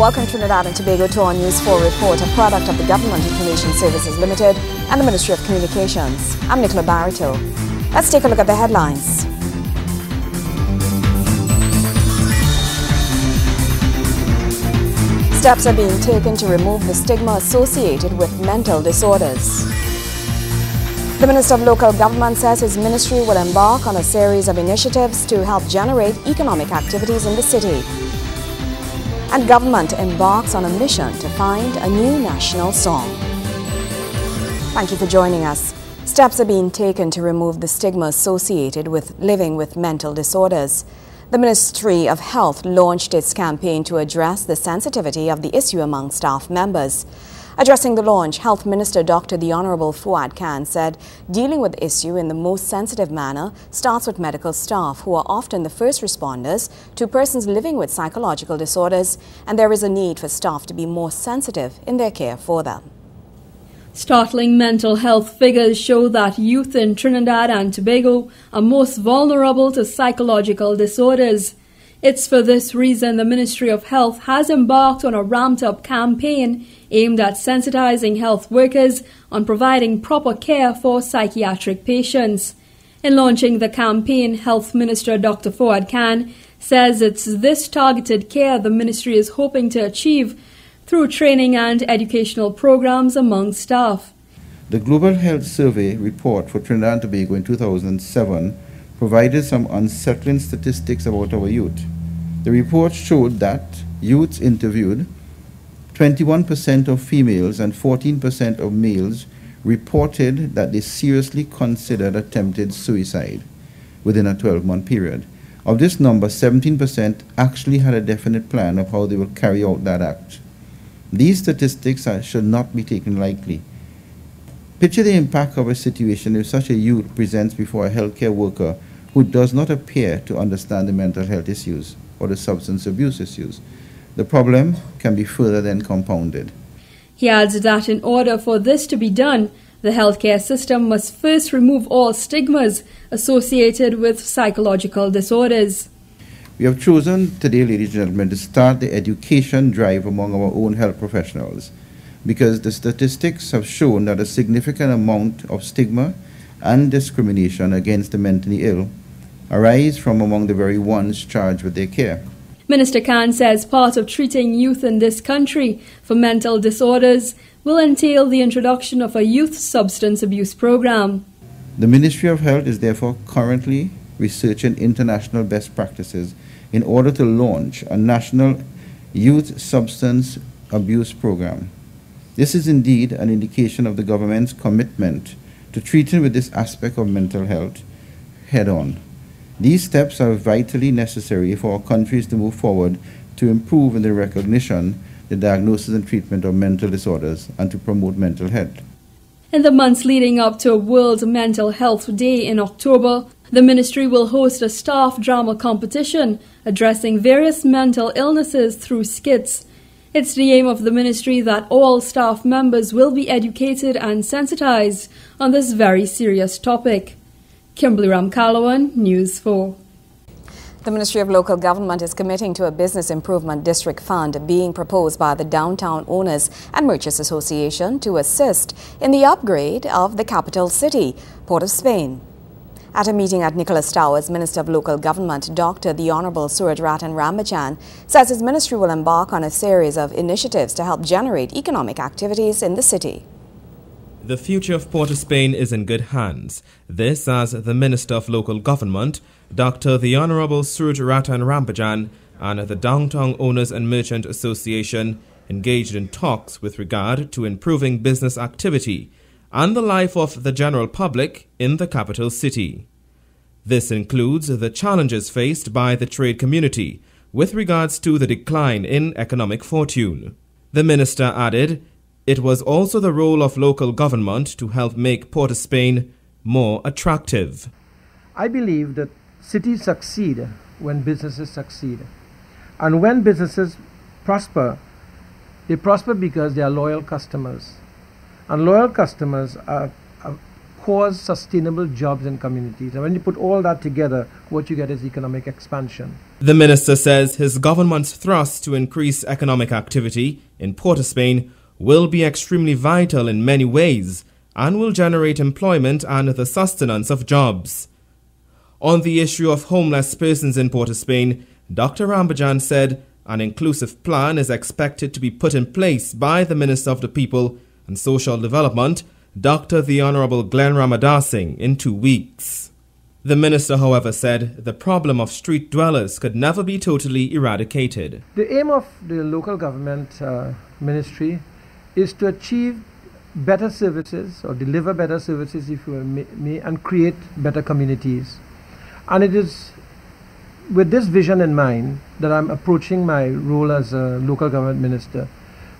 Welcome Trinidad and Tobago to our News 4 report, a product of the Government Information Services Limited and the Ministry of Communications. I'm Nicola Barito. Let's take a look at the headlines. Steps are being taken to remove the stigma associated with mental disorders. The Minister of Local Government says his ministry will embark on a series of initiatives to help generate economic activities in the city. And government embarks on a mission to find a new national song. Thank you for joining us. Steps are being taken to remove the stigma associated with living with mental disorders. The Ministry of Health launched its campaign to address the sensitivity of the issue among staff members. Addressing the launch, Health Minister Dr. The Honorable Fuad Khan said dealing with the issue in the most sensitive manner starts with medical staff, who are often the first responders to persons living with psychological disorders, and there is a need for staff to be more sensitive in their care for them. Startling mental health figures show that youth in Trinidad and Tobago are most vulnerable to psychological disorders. It's for this reason the Ministry of Health has embarked on a ramped-up campaign aimed at sensitizing health workers on providing proper care for psychiatric patients. In launching the campaign, Health Minister Dr. Fuad Khan says it's this targeted care the ministry is hoping to achieve through training and educational programs among staff. The Global Health Survey report for Trinidad and Tobago in 2007 provided some unsettling statistics about our youth. The report showed that youths interviewed, 21% of females and 14% of males reported that they seriously considered attempted suicide within a 12-month period. Of this number, 17% actually had a definite plan of how they will carry out that act. These statistics should not be taken lightly. Picture the impact of a situation if such a youth presents before a healthcare worker who does not appear to understand the mental health issues or the substance abuse issues. The problem can be further then compounded. He adds that in order for this to be done, the healthcare system must first remove all stigmas associated with psychological disorders. We have chosen today, ladies and gentlemen, to start the education drive among our own health professionals, because the statistics have shown that a significant amount of stigma and discrimination against the mentally ill arise from among the very ones charged with their care. Minister Khan says part of treating youth in this country for mental disorders will entail the introduction of a youth substance abuse program. The Ministry of Health is therefore currently researching international best practices in order to launch a national youth substance abuse program. This is indeed an indication of the government's commitment to treating with this aspect of mental health head-on. These steps are vitally necessary for our countries to move forward to improve in the recognition, the diagnosis and treatment of mental disorders, and to promote mental health. In the months leading up to World Mental Health Day in October, the ministry will host a staff drama competition addressing various mental illnesses through skits. It's the aim of the ministry that all staff members will be educated and sensitized on this very serious topic. Kimberly Ramkalawan, News 4. The Ministry of Local Government is committing to a Business Improvement District Fund being proposed by the Downtown Owners and Merchants Association to assist in the upgrade of the capital city, Port of Spain. At a meeting at Nicholas Towers, Minister of Local Government Dr. The Honorable Suraj Ratan Rambachan says his ministry will embark on a series of initiatives to help generate economic activities in the city. The future of Port of Spain is in good hands. This as the Minister of Local Government, Dr. The Honorable Suraj Ratan Rambachan, and the Downtown Owners and Merchant Association engaged in talks with regard to improving business activity and the life of the general public in the capital city. This includes the challenges faced by the trade community with regards to the decline in economic fortune. The minister added, it was also the role of local government to help make Port of Spain more attractive. I believe that cities succeed when businesses succeed. And when businesses prosper, they prosper because they are loyal customers. And loyal customers are cause sustainable jobs in communities. And when you put all that together, what you get is economic expansion. The minister says his government's thrust to increase economic activity in Port of Spain will be extremely vital in many ways and will generate employment and the sustenance of jobs. On the issue of homeless persons in Port of Spain, Dr. Rambajan said an inclusive plan is expected to be put in place by the Minister of the People and Social Development, Dr. the Honorable Glenn Ramadasing, in 2 weeks. The minister, however, said the problem of street dwellers could never be totally eradicated. The aim of the local government ministry is to achieve better services, or deliver better services, if you may, and create better communities. And it is with this vision in mind that I'm approaching my role as a local government minister.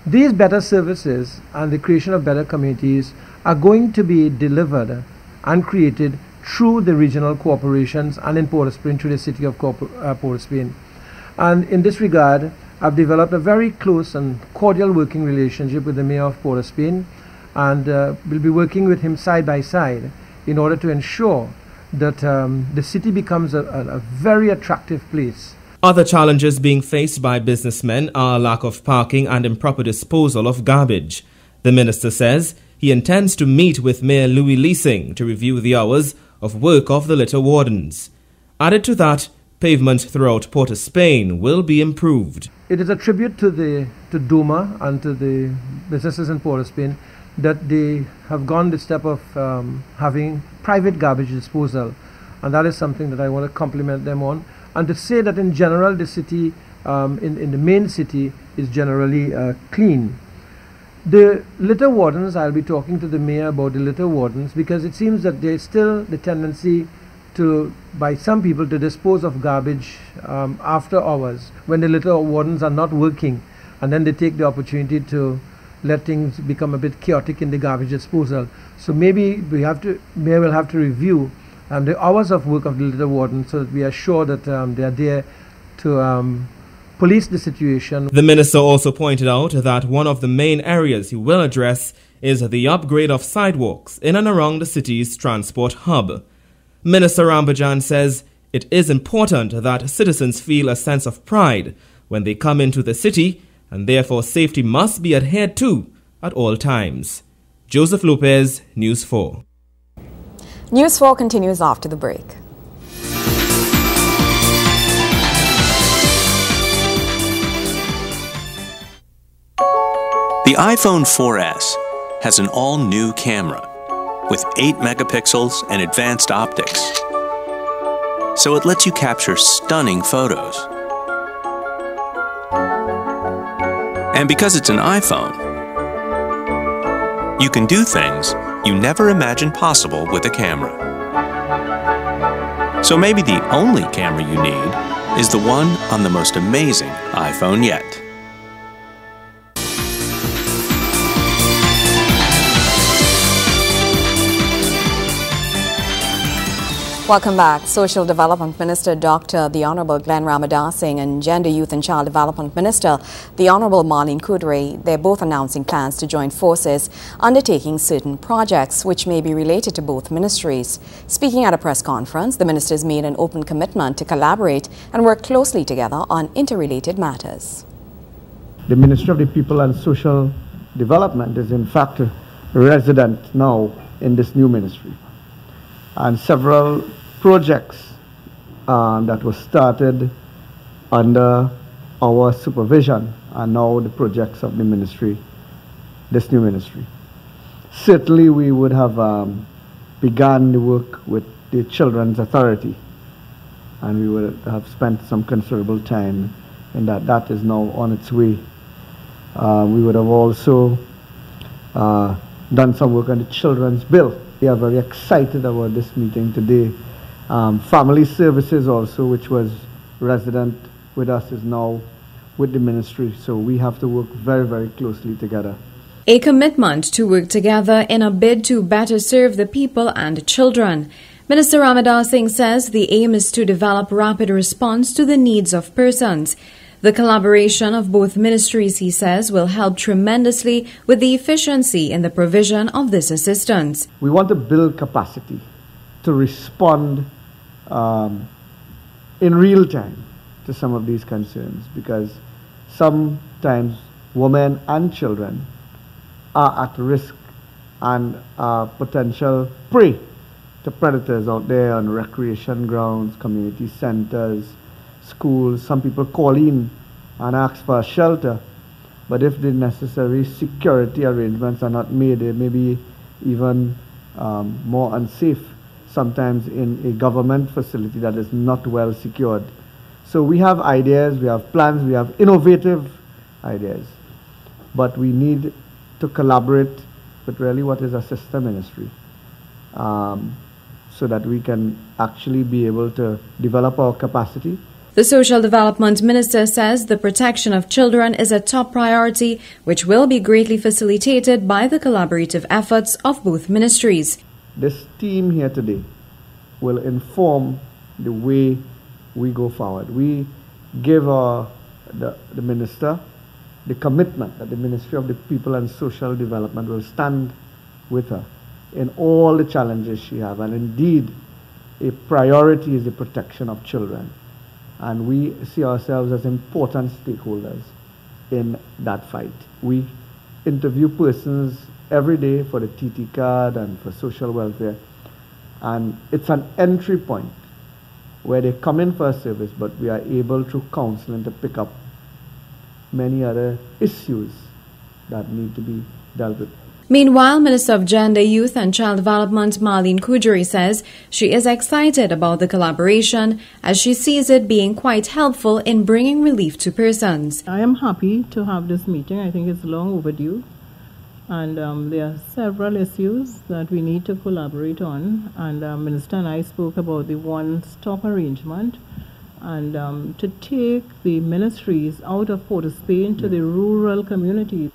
These better services and the creation of better communities are going to be delivered and created through the regional corporations and in Port of Spain through the city of Port of Spain. And in this regard, I've developed a very close and cordial working relationship with the Mayor of Port of Spain, and will be working with him side by side in order to ensure that the city becomes a very attractive place. Other challenges being faced by businessmen are lack of parking and improper disposal of garbage. The minister says he intends to meet with Mayor Louis Leasing to review the hours of work of the litter wardens. Added to that, pavement throughout Port of Spain will be improved. It is a tribute to DOMA and to the businesses in Port of Spain that they have gone the step of having private garbage disposal, and that is something that I want to compliment them on, and to say that in general the city, in the main city, is generally clean. The litter wardens, I'll be talking to the mayor about the litter wardens, because it seems that there's still the tendency by some people to dispose of garbage after hours when the litter wardens are not working, and then they take the opportunity to let things become a bit chaotic in the garbage disposal. So maybe Mayor will have to review the hours of work of the litter warden, so that we are sure that they are there to police the situation. The minister also pointed out that one of the main areas he will address is the upgrade of sidewalks in and around the city's transport hub. Minister Rambajan says it is important that citizens feel a sense of pride when they come into the city, and therefore safety must be adhered to at all times. Joseph Lopez, News 4. News 4 continues after the break. The iPhone 4S has an all-new camera with 8 megapixels and advanced optics, so it lets you capture stunning photos. And because it's an iPhone, you can do things you never imagined possible with a camera. So maybe the only camera you need is the one on the most amazing iPhone yet. Welcome back. Social Development Minister Dr. the Honorable Glenn Ramadasing and Gender, Youth and Child Development Minister the Honorable Marlene Kudray, they're both announcing plans to join forces, undertaking certain projects which may be related to both ministries. Speaking at a press conference, the ministers made an open commitment to collaborate and work closely together on interrelated matters. The Ministry of the People and Social Development is in fact resident now in this new ministry. And several projects that were started under our supervision are now the projects of the ministry, this new ministry. Certainly we would have begun the work with the Children's Authority, and we would have spent some considerable time in that. That is now on its way. We would have also done some work on the Children's Bill. We are very excited about this meeting today. Family Services also, which was resident with us, is now with the ministry. So we have to work very, very closely together. A commitment to work together in a bid to better serve the people and children. Minister Ramadasing says the aim is to develop rapid response to the needs of persons. The collaboration of both ministries, he says, will help tremendously with the efficiency in the provision of this assistance. We want to build capacity to respond in real time to some of these concerns, because sometimes women and children are at risk and are potential prey to predators out there on recreation grounds, community centers, schools. Some people call in and ask for a shelter, but if the necessary security arrangements are not made, they may be even more unsafe, sometimes in a government facility that is not well secured. So we have ideas, we have plans, we have innovative ideas, but we need to collaborate with really what is a sister ministry, so that we can actually be able to develop our capacity. The Social Development Minister says the protection of children is a top priority, which will be greatly facilitated by the collaborative efforts of both ministries. This team here today will inform the way we go forward. We give the Minister the commitment that the Ministry of the People and Social Development will stand with her in all the challenges she has. And indeed, a priority is the protection of children. And we see ourselves as important stakeholders in that fight. We interview persons every day for the TT card and for social welfare. And it's an entry point where they come in for a service, but we are able through counseling to pick up many other issues that need to be dealt with. Meanwhile, Minister of Gender, Youth and Child Development Marlene Kudjuri says she is excited about the collaboration as she sees it being quite helpful in bringing relief to persons. I am happy to have this meeting. I think it's long overdue. And there are several issues that we need to collaborate on. And Minister and I spoke about the one-stop arrangement and to take the ministries out of Port of Spain to the rural communities.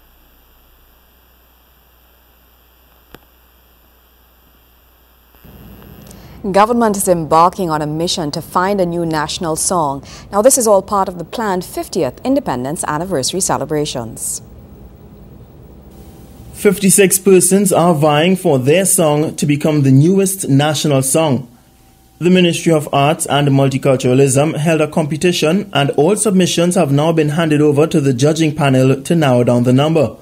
Government is embarking on a mission to find a new national song. Now, this is all part of the planned 50th Independence Anniversary celebrations. 56 persons are vying for their song to become the newest national song. The Ministry of Arts and Multiculturalism held a competition, and all submissions have now been handed over to the judging panel to narrow down the number.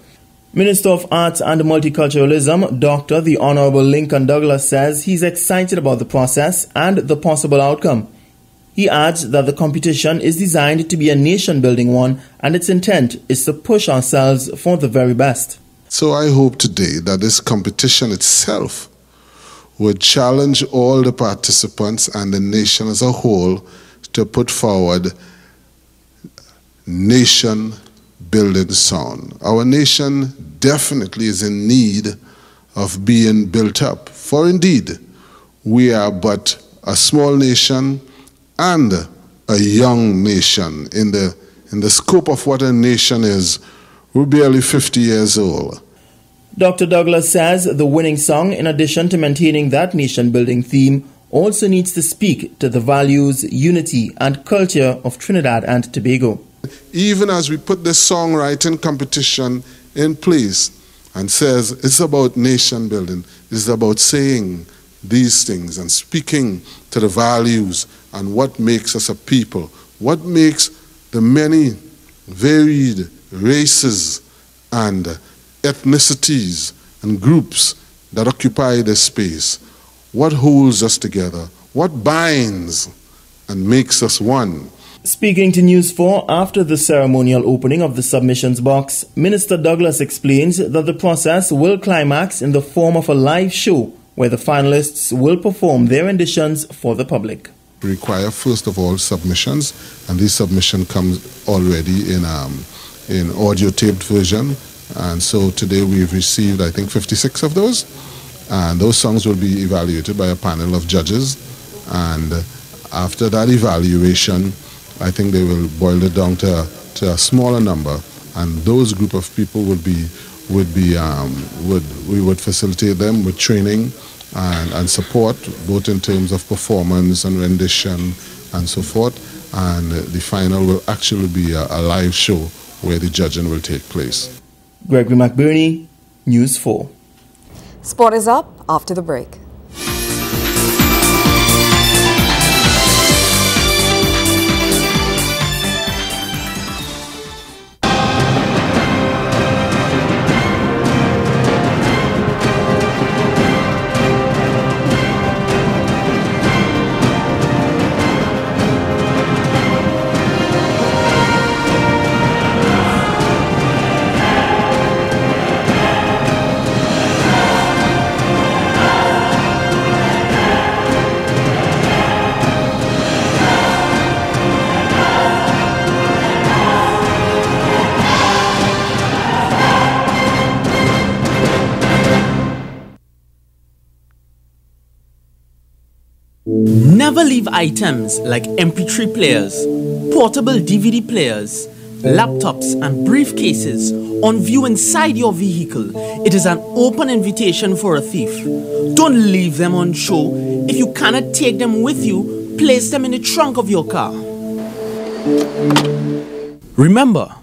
Minister of Arts and Multiculturalism, Dr. the Honorable Lincoln Douglas, says he's excited about the process and the possible outcome. He adds that the competition is designed to be a nation-building one, and its intent is to push ourselves for the very best. So I hope today that this competition itself would challenge all the participants and the nation as a whole to put forward nation-building song. Our nation definitely is in need of being built up. For indeed, we are but a small nation and a young nation. In the scope of what a nation is, we're barely 50 years old. Dr. Douglas says the winning song, in addition to maintaining that nation-building theme, also needs to speak to the values, unity and culture of Trinidad and Tobago. Even as we put this songwriting competition in place and says it's about nation building, it's about saying these things and speaking to the values and what makes us a people, what makes the many varied races and ethnicities and groups that occupy this space, what holds us together, what binds and makes us one. Speaking to News 4 after the ceremonial opening of the submissions box, Minister Douglas explains that the process will climax in the form of a live show where the finalists will perform their renditions for the public. We require first of all submissions, and this submission comes already in audio taped version, and so today we've received I think 56 of those, and those songs will be evaluated by a panel of judges, and after that evaluation I think they will boil it down to a smaller number, and those group of people we would facilitate them with training and support, both in terms of performance and rendition and so forth. And the final will actually be a live show where the judging will take place. Gregory McBurney, News 4. Sport is up after the break. Never leave items like MP3 players, portable DVD players, laptops and briefcases on view inside your vehicle. It is an open invitation for a thief. Don't leave them on show. If you cannot take them with you, place them in the trunk of your car. Remember,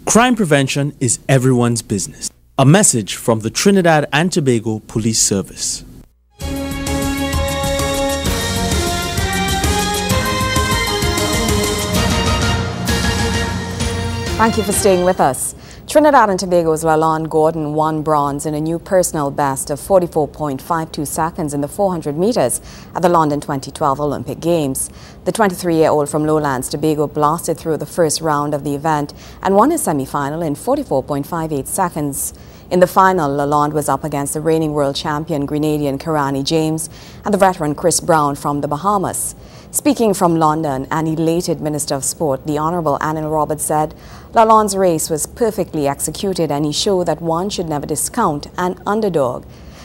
crime prevention is everyone's business. A message from the Trinidad and Tobago Police Service. Thank you for staying with us. Trinidad and Tobago's Lalonde Gordon won bronze in a new personal best of 44.52 seconds in the 400 meters at the London 2012 Olympic Games. The 23-year-old from Lowlands, Tobago blasted through the first round of the event and won his semi-final in 44.58 seconds. In the final, Lalonde was up against the reigning world champion Grenadian Kirani James and the veteran Chris Brown from the Bahamas. Speaking from London, an elated Minister of Sport, the Honourable Anil Roberts said Lalonde's race was perfectly executed and he showed that one should never discount an underdog.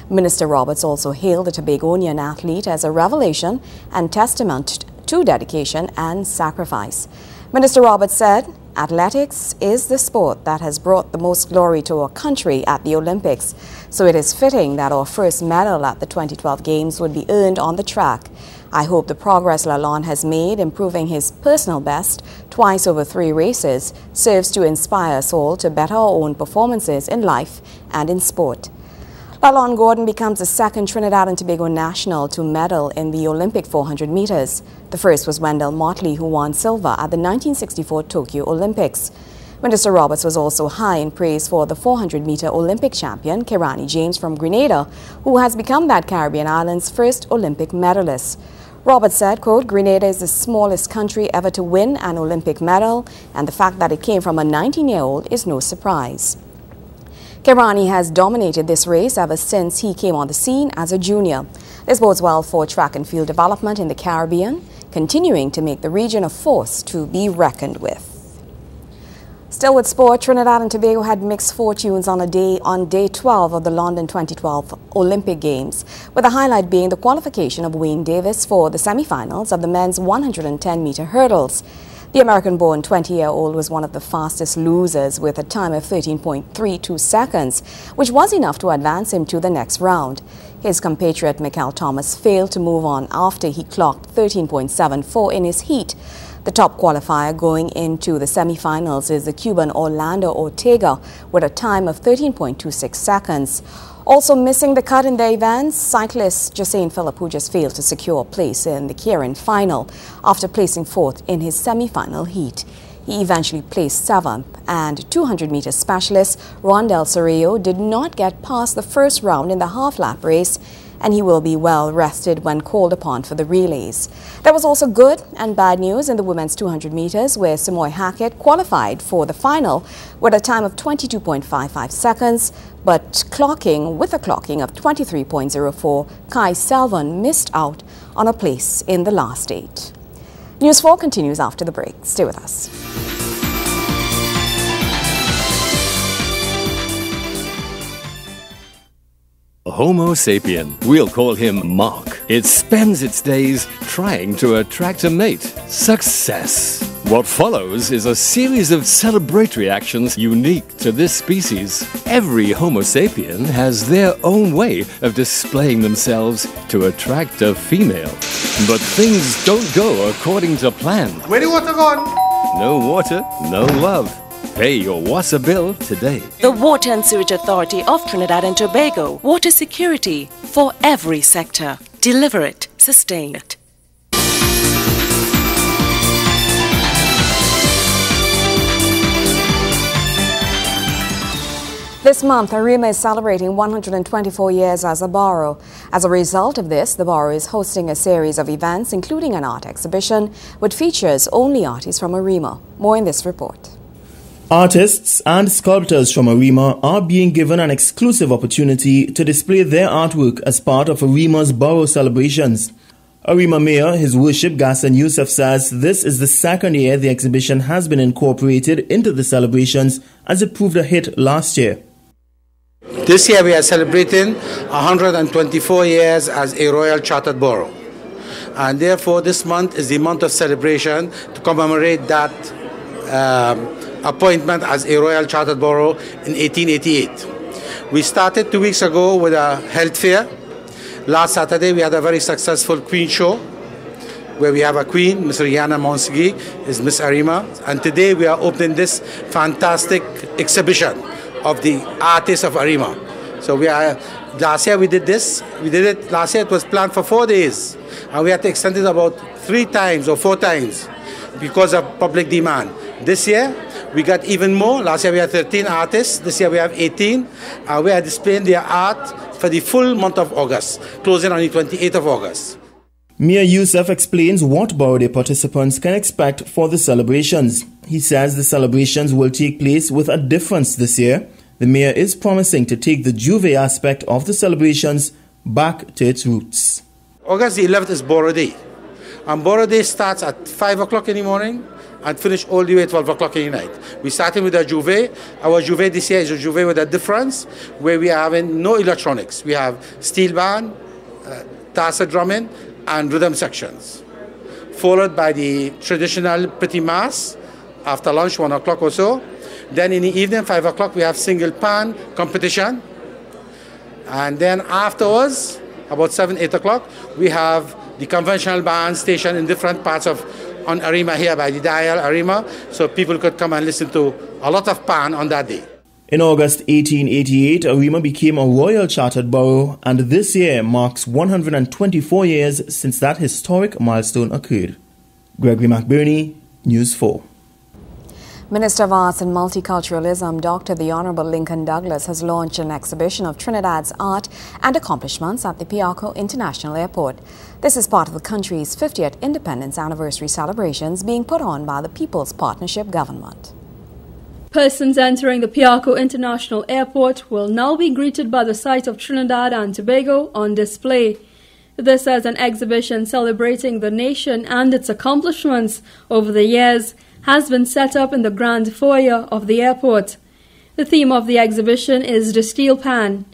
Minister Roberts also hailed the Tobagonian athlete as a revelation and testament to dedication and sacrifice. Minister Roberts said, "Athletics is the sport that has brought the most glory to our country at the Olympics, so it is fitting that our first medal at the 2012 Games would be earned on the track. I hope the progress Lalonde has made, improving his personal best twice over 3 races, serves to inspire us all to better our own performances in life and in sport." Lalonde Gordon becomes the second Trinidad and Tobago national to medal in the Olympic 400 meters. The first was Wendell Motley, who won silver at the 1964 Tokyo Olympics. Minister Roberts was also high in praise for the 400-meter Olympic champion, Kirani James from Grenada, who has become that Caribbean island's first Olympic medalist. Roberts said, quote, "Grenada is the smallest country ever to win an Olympic medal, and the fact that it came from a 19-year-old is no surprise." Kirani has dominated this race ever since he came on the scene as a junior. This bodes well for track and field development in the Caribbean, continuing to make the region a force to be reckoned with. Still with sport, Trinidad and Tobago had mixed fortunes on day 12 of the London 2012 Olympic Games, with the highlight being the qualification of Wayne Davis for the semi-finals of the men's 110-meter hurdles. The American-born 20-year-old was one of the fastest losers with a time of 13.32 seconds, which was enough to advance him to the next round. His compatriot Mikel Thomas failed to move on after he clocked 13.74 in his heat. The top qualifier going into the semi-finals is the Cuban Orlando Ortega with a time of 13.26 seconds. Also missing the cut in the events, cyclist Josein Philip, who just failed to secure a place in the Keirin final after placing 4th in his semi-final heat. He eventually placed 7th, and 200-meter specialist Rondel Soreo did not get past the first round in the half-lap race, and he will be well rested when called upon for the relays. There was also good and bad news in the women's 200 meters, where Simoy Hackett qualified for the final with a time of 22.55 seconds, but with a clocking of 23.04, Kai Selvon missed out on a place in the last 8. News 4 continues after the break. Stay with us. Homo sapien, we'll call him Mark. It spends its days trying to attract a mate. Success. What follows is a series of celebratory actions unique to this species. Every Homo sapien has their own way of displaying themselves to attract a female. But things don't go according to plan. Where the water gone? No water, no love. Pay your WASA bill today. The Water and Sewage Authority of Trinidad and Tobago. Water security for every sector. Deliver it, sustain it. This month, Arima is celebrating 124 years as a borough. As a result of this, the borough is hosting a series of events, including an art exhibition, which features only artists from Arima. More in this report. Artists and sculptors from Arima are being given an exclusive opportunity to display their artwork as part of Arima's borough celebrations. Arima Mayor, His Worship Gaston Youssef, says this is the second year the exhibition has been incorporated into the celebrations, as it proved a hit last year. This year we are celebrating 124 years as a Royal Chartered Borough. And therefore this month is the month of celebration to commemorate that appointment as a Royal Chartered Borough in 1888. We started 2 weeks ago with a health fair. Last Saturday we had a very successful Queen show where we have a Queen, Ms. Rihanna Monsigi is Miss Arima. And today we are opening this fantastic exhibition of the artists of Arima. So last year we did this. Last year it was planned for 4 days. And we had to extend it about 3 times or 4 times because of public demand. This year we got even more. Last year we had 13 artists. This year we have 18. And we are displaying their art for the full month of August, closing on the 28th of August. Mayor Youssef explains what Borough Day participants can expect for the celebrations. He says the celebrations will take place with a difference this year. The mayor is promising to take the Juve aspect of the celebrations back to its roots. August the 11th is Borough Day. And Borough Day starts at 5 o'clock in the morning and finish all the way at 12 o'clock in the night. We're starting with a Juve. Our Juve this year is a Juve with a difference where we are having no electronics. We have steel band, tassa drumming, and rhythm sections, followed by the traditional Petit Mass after lunch, 1 o'clock or so. Then in the evening, 5 o'clock, we have single pan competition. And then afterwards, about 7, 8 o'clock, we have the conventional band station in different parts of on Arima here by the Dial Arima, so people could come and listen to a lot of pan on that day. In August 1888, Arima became a Royal Chartered Borough, and this year marks 124 years since that historic milestone occurred. Gregory McBurney, News 4. Minister of Arts and Multiculturalism, Dr. The Honorable Lincoln Douglas, has launched an exhibition of Trinidad's art and accomplishments at the Piarco International Airport. This is part of the country's 50th Independence Anniversary celebrations being put on by the People's Partnership Government. Persons entering the Piarco International Airport will now be greeted by the sight of Trinidad and Tobago on display. This as an exhibition celebrating the nation and its accomplishments over the years has been set up in the grand foyer of the airport. The theme of the exhibition is the Steel Pan.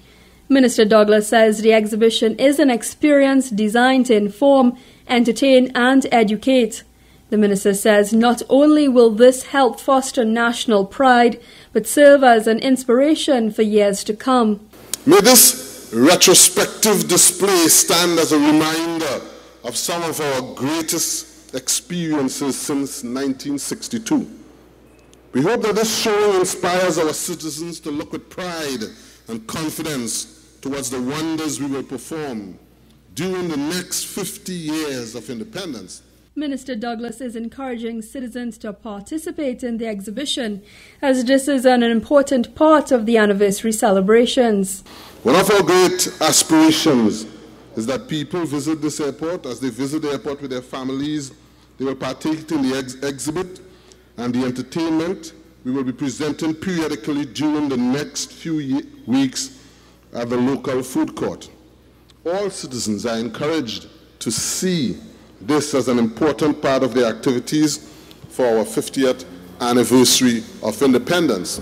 Minister Douglas says the exhibition is an experience designed to inform, entertain and educate. The minister says not only will this help foster national pride, but serve as an inspiration for years to come. May this retrospective display stand as a reminder of some of our greatest experiences since 1962. We hope that this show inspires our citizens to look with pride and confidence towards the wonders we will perform during the next 50 years of independence. Minister Douglas is encouraging citizens to participate in the exhibition, as this is an important part of the anniversary celebrations. One of our great aspirations is that people visit this airport. As they visit the airport with their families, they will partake in the exhibit and the entertainment we will be presenting periodically during the next few weeks at the local food court. All citizens are encouraged to see this as an important part of their activities for our 50th anniversary of independence.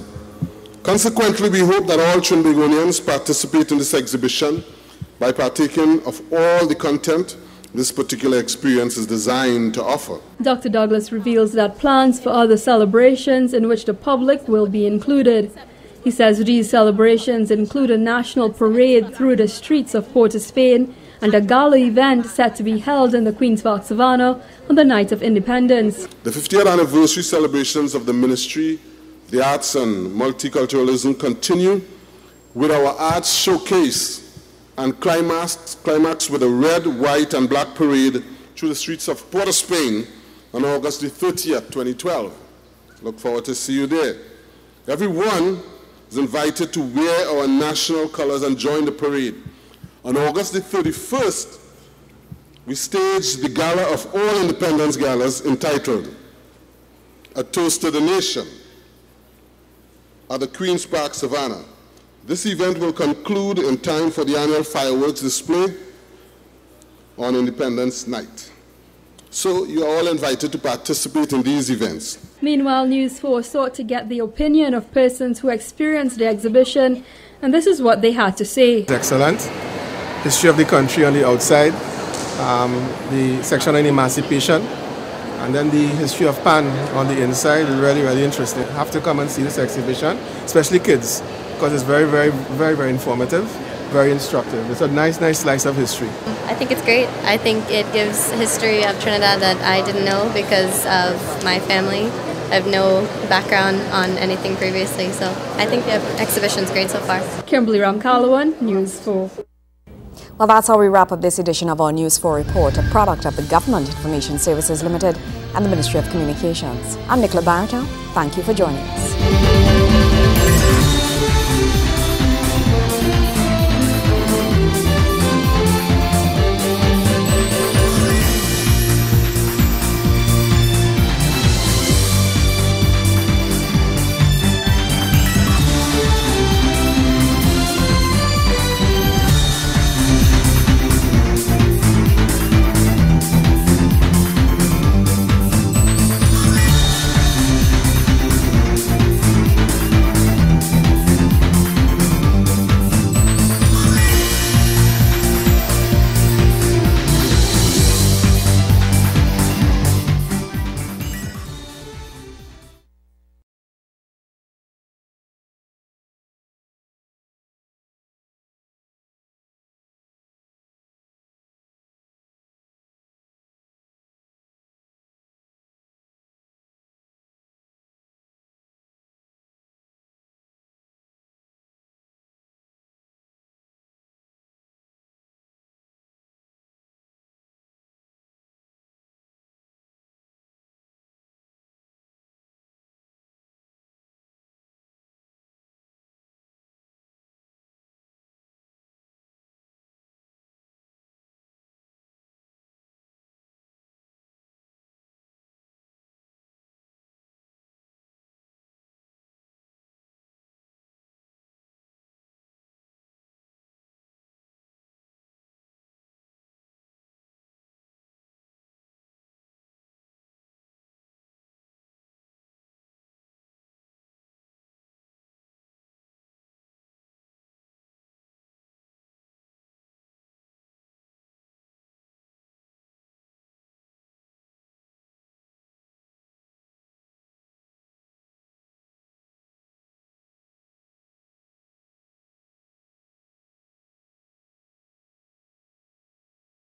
Consequently, we hope that all Trinbagonians participate in this exhibition by partaking of all the content this particular experience is designed to offer. Dr. Douglas reveals that plans for other celebrations in which the public will be included. He says these celebrations include a national parade through the streets of Port of Spain and a gala event set to be held in the Queen's Park Savannah on the night of Independence. The 50th anniversary celebrations of the Ministry, the Arts and Multiculturalism continue with our arts showcase and climax with a red, white, and black parade through the streets of Port of Spain on August the 30th, 2012. Look forward to see you there. Everyone is invited to wear our national colors and join the parade. On August the 31st, we staged the Gala of all Independence Galas entitled A Toast to the Nation at the Queen's Park Savannah. This event will conclude in time for the annual fireworks display on Independence Night. So you are all invited to participate in these events. Meanwhile, News 4 sought to get the opinion of persons who experienced the exhibition, and this is what they had to say. It's excellent. History of the country on the outside, the section on emancipation, and then the history of Pan on the inside is really, really interesting. Have to come and see this exhibition, especially kids, because it's very, very, very, very informative, very instructive. It's a nice, nice slice of history. I think it's great. I think it gives history of Trinidad that I didn't know because of my family. I have no background on anything previously, so I think the exhibition's great so far. Kimberly Ramkalawan, News 4. Well, that's how we wrap up this edition of our News 4 report, a product of the Government Information Services Limited and the Ministry of Communications. I'm Nicola Barrington. Thank you for joining us.